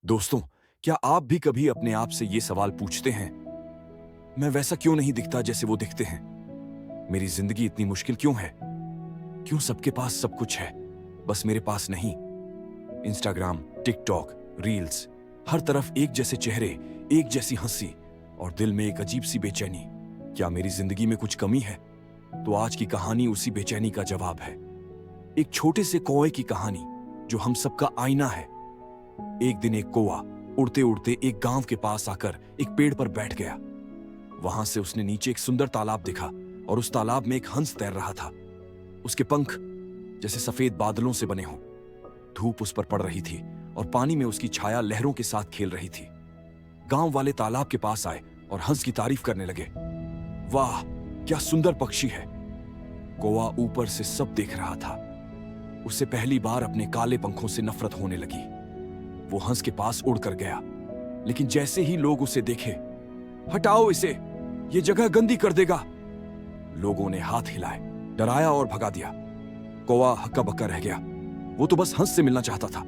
दोस्तों, क्या आप भी कभी अपने आप से ये सवाल पूछते हैं, मैं वैसा क्यों नहीं दिखता जैसे वो दिखते हैं? मेरी जिंदगी इतनी मुश्किल क्यों है? क्यों सबके पास सब कुछ है, बस मेरे पास नहीं? इंस्टाग्राम, टिकटॉक, रील्स, हर तरफ एक जैसे चेहरे, एक जैसी हंसी और दिल में एक अजीब सी बेचैनी। क्या मेरी जिंदगी में कुछ कमी है? तो आज की कहानी उसी बेचैनी का जवाब है। एक छोटे से कौवे की कहानी जो हम सबका आईना है। एक दिन एक कौवा उड़ते उड़ते एक गांव के पास आकर एक पेड़ पर बैठ गया। वहां से उसने नीचे एक सुंदर तालाब देखा और उस तालाब में एक हंस तैर रहा था। उसके पंख जैसे सफेद बादलों से बने हों। धूप उस पर पड़ रही थी और पानी में उसकी छाया लहरों के साथ खेल रही थी। गांव वाले तालाब के पास आए और हंस की तारीफ करने लगे। वाह, क्या सुंदर पक्षी है! कौवा ऊपर से सब देख रहा था। उसे पहली बार अपने काले पंखों से नफरत होने लगी। वो हंस के पास उड़कर गया, लेकिन जैसे ही लोग उसे देखे, हटाओ इसे, ये जगह गंदी कर देगा। लोगों ने हाथ हिलाए, डराया और भगा दिया। कौवा हक्का बक्का रह गया। वो तो बस हंस से मिलना चाहता था।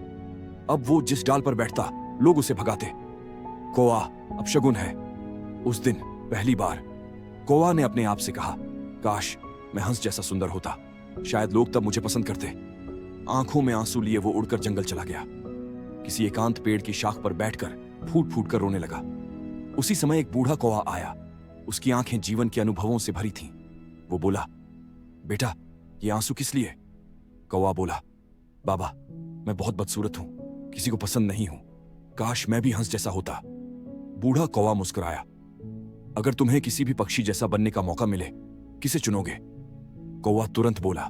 अब वो जिस डाल पर बैठता, लोग उसे भगाते। कौवा अब शगुन है। उस दिन पहली बार कौवा ने अपने आप से कहा, काश मैं हंस जैसा सुंदर होता, शायद लोग तब मुझे पसंद करते। आंखों में आंसू लिए वो उड़कर जंगल चला गया। किसी एकांत पेड़ की शाख पर बैठकर फूट फूट कर रोने लगा। उसी समय एक बूढ़ा कौवा आया। उसकी आंखें जीवन के अनुभवों से भरी थीं। वो बोला, बेटा, ये आंसू किस लिए? कौवा बोला, बाबा, मैं बहुत बदसूरत हूं, किसी को पसंद नहीं हूं, काश मैं भी हंस जैसा होता। बूढ़ा कौवा मुस्कुराया, अगर तुम्हें किसी भी पक्षी जैसा बनने का मौका मिले, किसे चुनोगे? कौवा तुरंत बोला,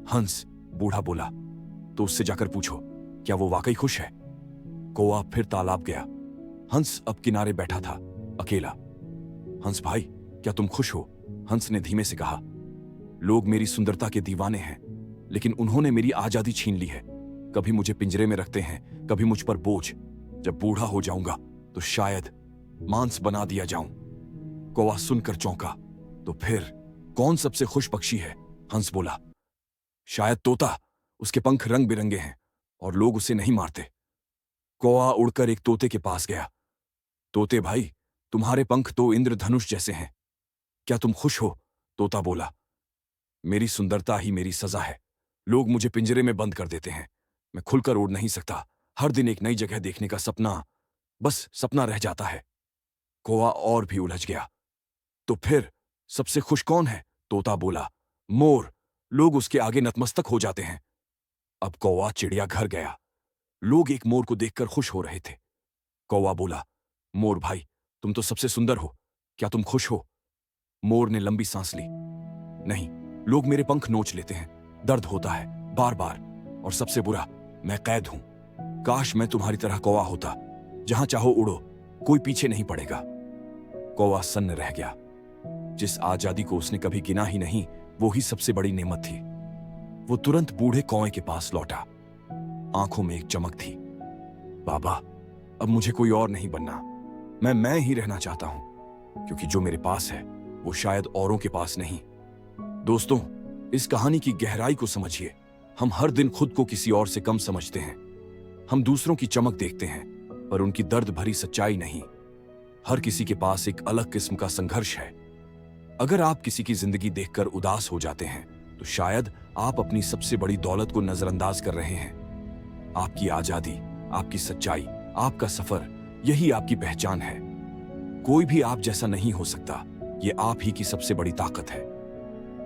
हंस। बूढ़ा बोला, तो उससे जाकर पूछो, क्या वो वाकई खुश है? कौवा फिर तालाब गया। हंस अब किनारे बैठा था, अकेला। हंस भाई, क्या तुम खुश हो? हंस ने धीमे से कहा, लोग मेरी सुंदरता के दीवाने हैं, लेकिन उन्होंने मेरी आजादी छीन ली है। कभी मुझे पिंजरे में रखते हैं, कभी मुझ पर बोझ। जब बूढ़ा हो जाऊंगा तो शायद मांस बना दिया जाऊं। कौवा सुनकर चौंका, तो फिर कौन सबसे खुश पक्षी है? हंस बोला, शायद तोता, उसके पंख रंग बिरंगे हैं और लोग उसे नहीं मारते। कौवा उड़कर एक तोते के पास गया। तोते भाई, तुम्हारे पंख तो इंद्रधनुष जैसे हैं, क्या तुम खुश हो? तोता बोला, मेरी सुंदरता ही मेरी सजा है। लोग मुझे पिंजरे में बंद कर देते हैं, मैं खुलकर उड़ नहीं सकता। हर दिन एक नई जगह देखने का सपना बस सपना रह जाता है। कौवा और भी उलझ गया। तो फिर सबसे खुश कौन है? तोता बोला, मोर, लोग उसके आगे नतमस्तक हो जाते हैं। अब कौवा चिड़ियाघर गया। लोग एक मोर को देखकर खुश हो रहे थे। कौवा बोला, मोर भाई, तुम तो सबसे सुंदर हो, क्या तुम खुश हो? मोर ने लंबी सांस ली, नहीं, लोग मेरे पंख नोच लेते हैं, दर्द होता है बार बार, और सबसे बुरा, मैं कैद हूं। काश मैं तुम्हारी तरह कौवा होता, जहां चाहो उड़ो, कोई पीछे नहीं पड़ेगा। कौवा सन्न रह गया। जिस आजादी को उसने कभी गिना ही नहीं, वो ही सबसे बड़ी नेमत थी। वो तुरंत बूढ़े कौवे के पास लौटा। आंखों में एक चमक थी। बाबा, अब मुझे कोई और नहीं बनना, मैं ही रहना चाहता हूं, क्योंकि जो मेरे पास है वो शायद औरों के पास नहीं। दोस्तों, इस कहानी की गहराई को समझिए। हम हर दिन खुद को किसी और से कम समझते हैं। हम दूसरों की चमक देखते हैं, पर उनकी दर्द भरी सच्चाई नहीं। हर किसी के पास एक अलग किस्म का संघर्ष है। अगर आप किसी की जिंदगी देखकर उदास हो जाते हैं, तो शायद आप अपनी सबसे बड़ी दौलत को नजरअंदाज कर रहे हैं। आपकी आजादी, आपकी सच्चाई, आपका सफर, यही आपकी पहचान है। कोई भी आप जैसा नहीं हो सकता, ये आप ही की सबसे बड़ी ताकत है।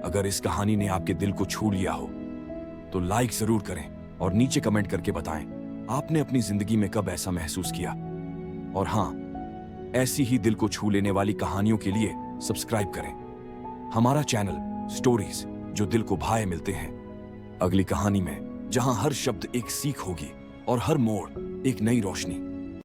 अगर इस कहानी ने आपके दिल को छू लिया हो, तो लाइक जरूर करें और नीचे कमेंट करके बताएं, आपने अपनी जिंदगी में कब ऐसा महसूस किया। और हां, ऐसी ही दिल को छू लेने वाली कहानियों के लिए सब्सक्राइब करें हमारा चैनल स्टोरीज, जो दिल को भाए मिलते हैं। अगली कहानी में, जहां हर शब्द एक सीख होगी और हर मोड़ एक नई रोशनी।